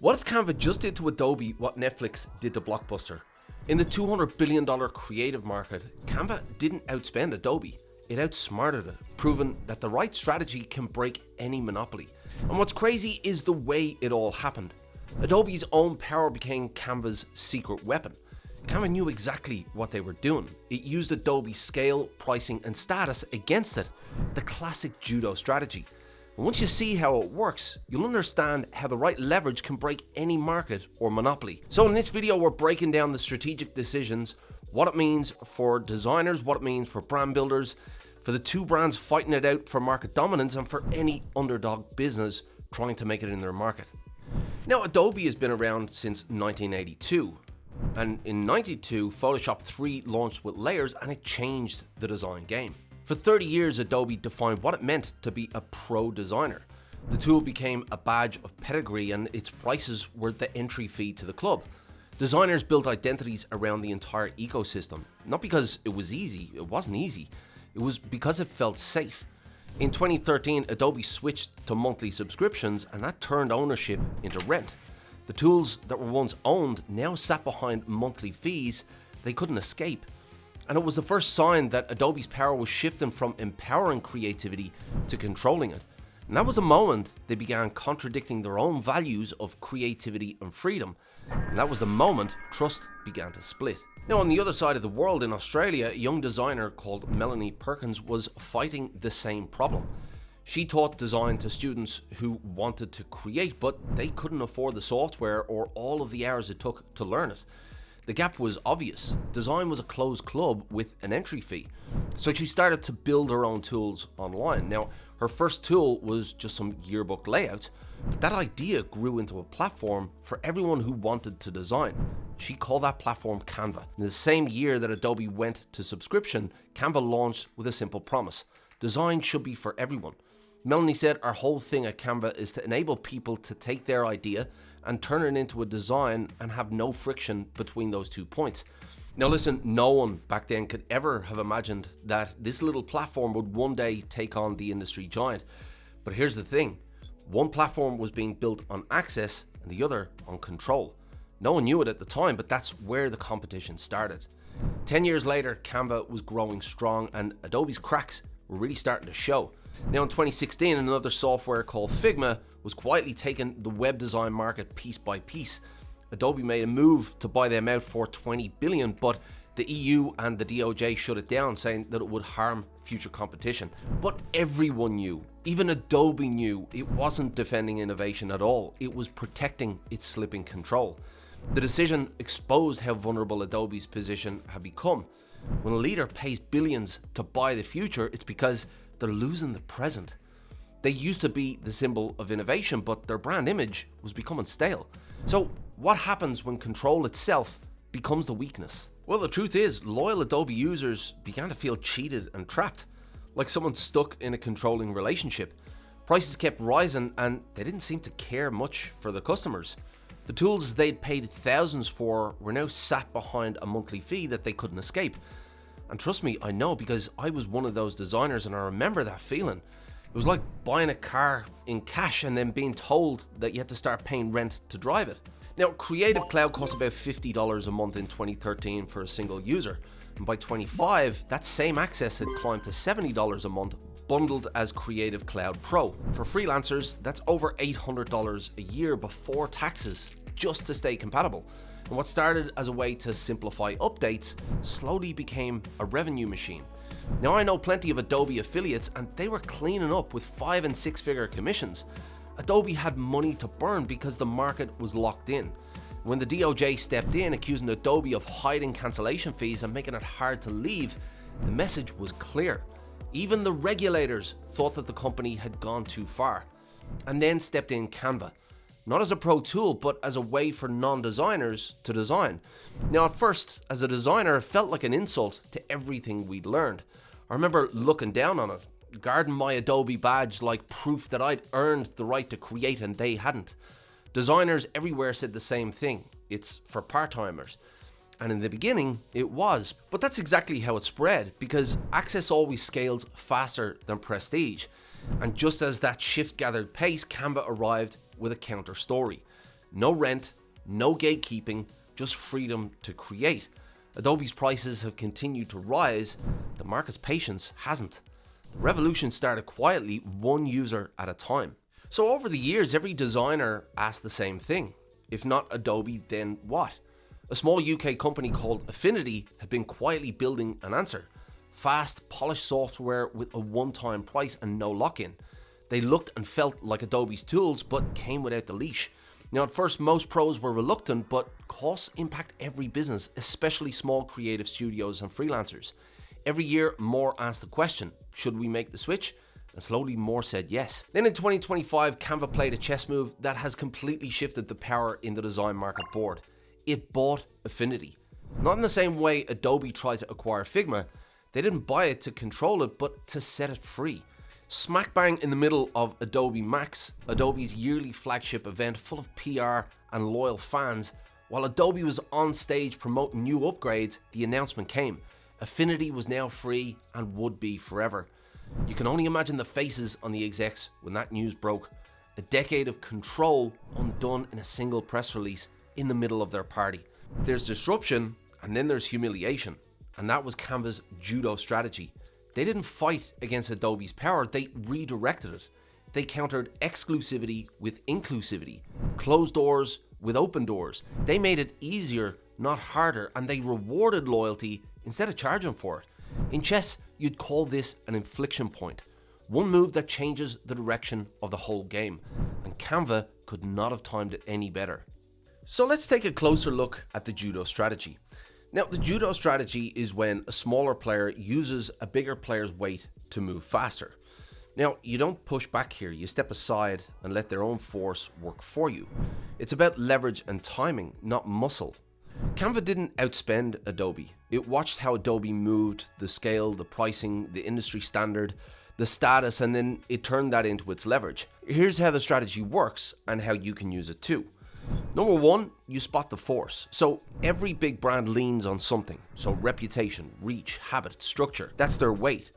What if Canva just did to Adobe what Netflix did to Blockbuster? In the $200 billion creative market, Canva didn't outspend Adobe, it outsmarted it, proving that the right strategy can break any monopoly. And what's crazy is the way it all happened. Adobe's own power became Canva's secret weapon. Canva knew exactly what they were doing. It used Adobe's scale, pricing, and status against it, the classic Judo strategy. And once you see how it works, you'll understand how the right leverage can break any market or monopoly. So in this video, we're breaking down the strategic decisions, what it means for designers, what it means for brand builders, for the two brands fighting it out for market dominance, and for any underdog business trying to make it in their market. Now, Adobe has been around since 1982. And in 92, Photoshop 3 launched with layers, and it changed the design game. For 30 years, Adobe defined what it meant to be a pro designer. The tool became a badge of pedigree, and its prices were the entry fee to the club. Designers built identities around the entire ecosystem, not because it was easy, it wasn't easy, it was because it felt safe. In 2013, Adobe switched to monthly subscriptions, and that turned ownership into rent. The tools that were once owned now sat behind monthly fees they couldn't escape. And it was the first sign that Adobe's power was shifting from empowering creativity to controlling it. And that was the moment they began contradicting their own values of creativity and freedom. And that was the moment trust began to split. Now, on the other side of the world in Australia, a young designer called Melanie Perkins was fighting the same problem. She taught design to students who wanted to create, but they couldn't afford the software or all of the hours it took to learn it. The gap was obvious. Design was a closed club with an entry fee. So she started to build her own tools online. Now, her first tool was just some yearbook layouts, but that idea grew into a platform for everyone who wanted to design. She called that platform Canva. In the same year that Adobe went to subscription, Canva launched with a simple promise: design should be for everyone. Melanie said our whole thing at Canva is to enable people to take their idea and turn it into a design and have no friction between those 2 points. Now listen, no one back then could ever have imagined that this little platform would one day take on the industry giant. But here's the thing, one platform was being built on access and the other on control. No one knew it at the time, but that's where the competition started. 10 years later, Canva was growing strong and Adobe's cracks were really starting to show. Now in 2016, another software called Figma was quietly taking the web design market piece by piece. Adobe made a move to buy them out for $20 billion, but the EU and the DOJ shut it down, saying that it would harm future competition. But everyone knew, even Adobe knew, it wasn't defending innovation at all. It was protecting its slipping control. The decision exposed how vulnerable Adobe's position had become. When a leader pays billions to buy the future, it's because they're losing the present. They used to be the symbol of innovation, but their brand image was becoming stale. So what happens when control itself becomes the weakness? Well, the truth is, loyal Adobe users began to feel cheated and trapped, like someone stuck in a controlling relationship. Prices kept rising and they didn't seem to care much for the customers. The tools they'd paid thousands for were now sat behind a monthly fee that they couldn't escape. And trust me, I know, because I was one of those designers and I remember that feeling. It was like buying a car in cash and then being told that you had to start paying rent to drive it. Now, Creative Cloud cost about $50 a month in 2013 for a single user. And by 2025, that same access had climbed to $70 a month, bundled as Creative Cloud Pro. For freelancers, that's over $800 a year before taxes, just to stay compatible. And what started as a way to simplify updates slowly became a revenue machine. Now, I know plenty of Adobe affiliates and they were cleaning up with 5- and 6-figure commissions. Adobe had money to burn because the market was locked in. When the DOJ stepped in, accusing Adobe of hiding cancellation fees and making it hard to leave, the message was clear. Even the regulators thought that the company had gone too far. And then stepped in Canva. Not as a pro tool, but as a way for non-designers to design. Now, at first, as a designer, it felt like an insult to everything we'd learned. I remember looking down on it, guarding my Adobe badge like proof that I'd earned the right to create and they hadn't. Designers everywhere said the same thing: it's for part-timers. And in the beginning, it was. But that's exactly how it spread, because access always scales faster than prestige. And just as that shift gathered pace, Canva arrived with a counter story. No rent, no gatekeeping, just freedom to create. Adobe's prices have continued to rise, the market's patience hasn't. The revolution started quietly, one user at a time. So over the years, every designer asked the same thing. If not Adobe, then what? A small UK company called Affinity had been quietly building an answer. Fast, polished software with a one-time price and no lock-in. They looked and felt like Adobe's tools, but came without the leash. Now, at first, most pros were reluctant, but costs impact every business, especially small creative studios and freelancers. Every year, more asked the question, should we make the switch? And slowly more said yes. Then in 2025, Canva played a chess move that has completely shifted the power in the design market board. It bought Affinity. Not in the same way Adobe tried to acquire Figma. They didn't buy it to control it, but to set it free. Smack bang in the middle of Adobe Max, Adobe's yearly flagship event full of PR and loyal fans, while Adobe was on stage promoting new upgrades, the announcement came. Affinity was now free and would be forever. You can only imagine the faces on the execs when that news broke. A decade of control undone in a single press release in the middle of their party. There's disruption and then there's humiliation, and that was Canva's Judo Strategy. They didn't fight against Adobe's power, they redirected it. They countered exclusivity with inclusivity, closed doors with open doors. They made it easier, not harder, and they rewarded loyalty instead of charging for it. In chess, you'd call this an inflection point, one move that changes the direction of the whole game, and Canva could not have timed it any better. So let's take a closer look at the Judo Strategy. Now, the Judo Strategy is when a smaller player uses a bigger player's weight to move faster. Now, you don't push back here, you step aside and let their own force work for you. It's about leverage and timing, not muscle. Canva didn't outspend Adobe. It watched how Adobe moved the scale, the pricing, the industry standard, the status, and then it turned that into its leverage. Here's how the strategy works and how you can use it too. Number one, you spot the force. So every big brand leans on something. So reputation, reach, habit, structure, that's their weight.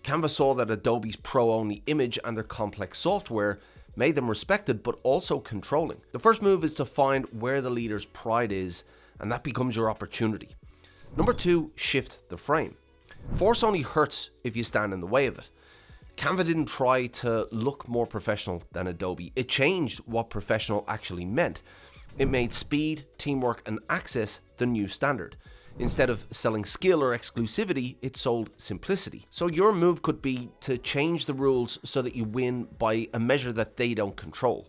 Canva saw that Adobe's pro-only image and their complex software made them respected but also controlling. The first move is to find where the leader's pride is, and that becomes your opportunity. Number two, shift the frame. Force only hurts if you stand in the way of it. Canva didn't try to look more professional than Adobe. It changed what professional actually meant. It made speed, teamwork, and access the new standard. Instead of selling skill or exclusivity, it sold simplicity. So your move could be to change the rules so that you win by a measure that they don't control.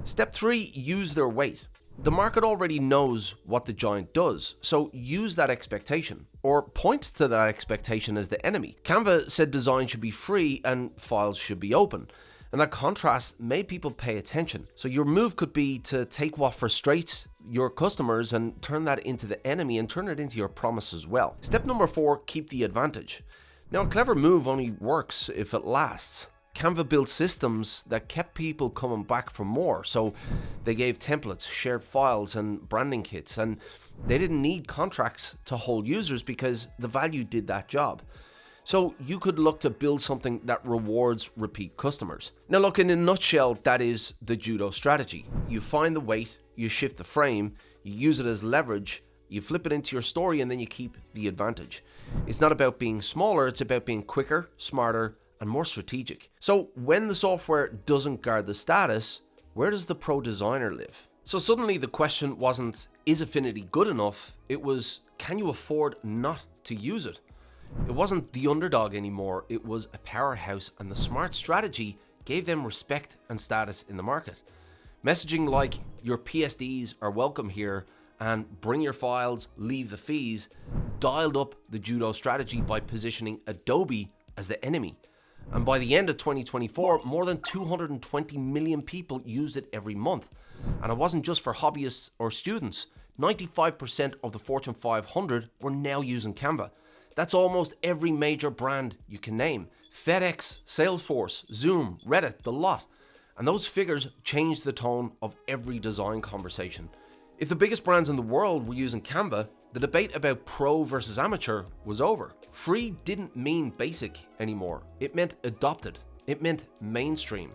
Step three, use their weight. The market already knows what the giant does, so use that expectation, or point to that expectation as the enemy. Canva said design should be free and files should be open, and that contrast made people pay attention. So your move could be to take what frustrates your customers and turn that into the enemy and turn it into your promise as well. Step number four, keep the advantage. Now, a clever move only works if it lasts. Canva built systems that kept people coming back for more. So they gave templates, shared files, and branding kits, and they didn't need contracts to hold users because the value did that job. So you could look to build something that rewards repeat customers. Now look, in a nutshell, that is the Judo Strategy. You find the weight, you shift the frame, you use it as leverage, you flip it into your story, and then you keep the advantage. It's not about being smaller, it's about being quicker, smarter, and more strategic. So when the software doesn't guard the status, where does the pro designer live? So suddenly the question wasn't, is Affinity good enough? It was, can you afford not to use it? It wasn't the underdog anymore, it was a powerhouse, and the smart strategy gave them respect and status in the market. Messaging like, your PSDs are welcome here, and bring your files, leave the fees, dialed up the Judo Strategy by positioning Adobe as the enemy. And by the end of 2024, more than 220 million people used it every month. And it wasn't just for hobbyists or students. 95% of the Fortune 500 were now using Canva. That's almost every major brand you can name. FedEx, Salesforce, Zoom, Reddit, the lot. And those figures changed the tone of every design conversation. If the biggest brands in the world were using Canva, the debate about pro versus amateur was over. Free didn't mean basic anymore. It meant adopted. It meant mainstream.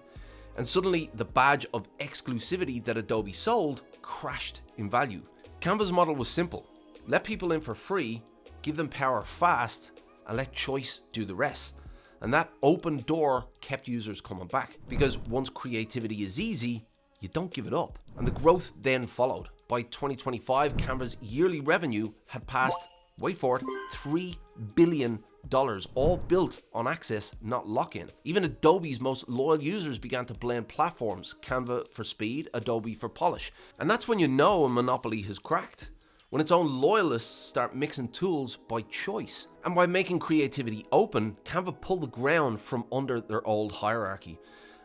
And suddenly the badge of exclusivity that Adobe sold crashed in value. Canva's model was simple. Let people in for free, give them power fast, and let choice do the rest. And that open door kept users coming back, because once creativity is easy, you don't give it up. And the growth then followed. By 2025, Canva's yearly revenue had passed, wait for it, $3 billion, all built on access, not lock-in. Even Adobe's most loyal users began to blend platforms, Canva for speed, Adobe for polish. And that's when you know a monopoly has cracked. When its own loyalists start mixing tools by choice. And by making creativity open, Canva pulled the ground from under their old hierarchy.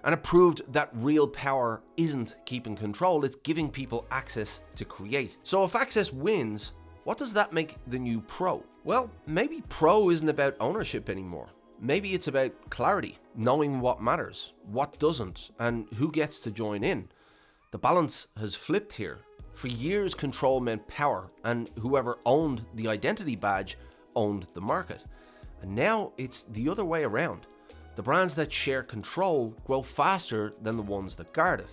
And it proved that real power isn't keeping control, it's giving people access to create. So if access wins, what does that make the new Pro? Well, maybe Pro isn't about ownership anymore. Maybe it's about clarity, knowing what matters, what doesn't, and who gets to join in. The balance has flipped here. For years, control meant power, and whoever owned the identity badge owned the market. And now it's the other way around. The brands that share control grow faster than the ones that guard it.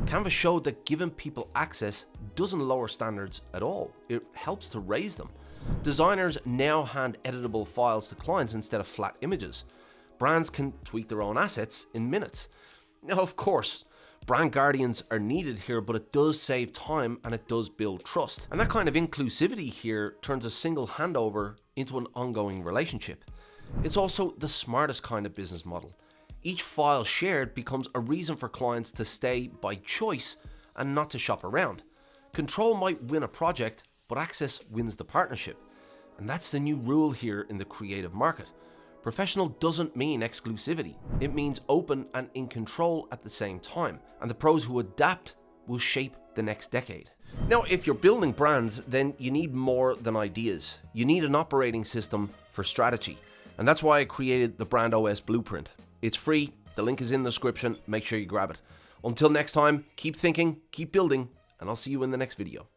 Canva showed that giving people access doesn't lower standards at all. It helps to raise them. Designers now hand editable files to clients instead of flat images. Brands can tweak their own assets in minutes. Now, of course, brand guardians are needed here, but it does save time and it does build trust. And that kind of inclusivity here turns a single handover into an ongoing relationship. It's also the smartest kind of business model. Each file shared becomes a reason for clients to stay by choice and not to shop around. Control might win a project, but access wins the partnership. And that's the new rule here in the creative market. Professional doesn't mean exclusivity. It means open and in control at the same time. And the pros who adapt will shape the next decade. Now, if you're building brands, then you need more than ideas. You need an operating system for strategy. And that's why I created the Brand OS Blueprint. It's free, the link is in the description, make sure you grab it. Until next time, keep thinking, keep building, and I'll see you in the next video.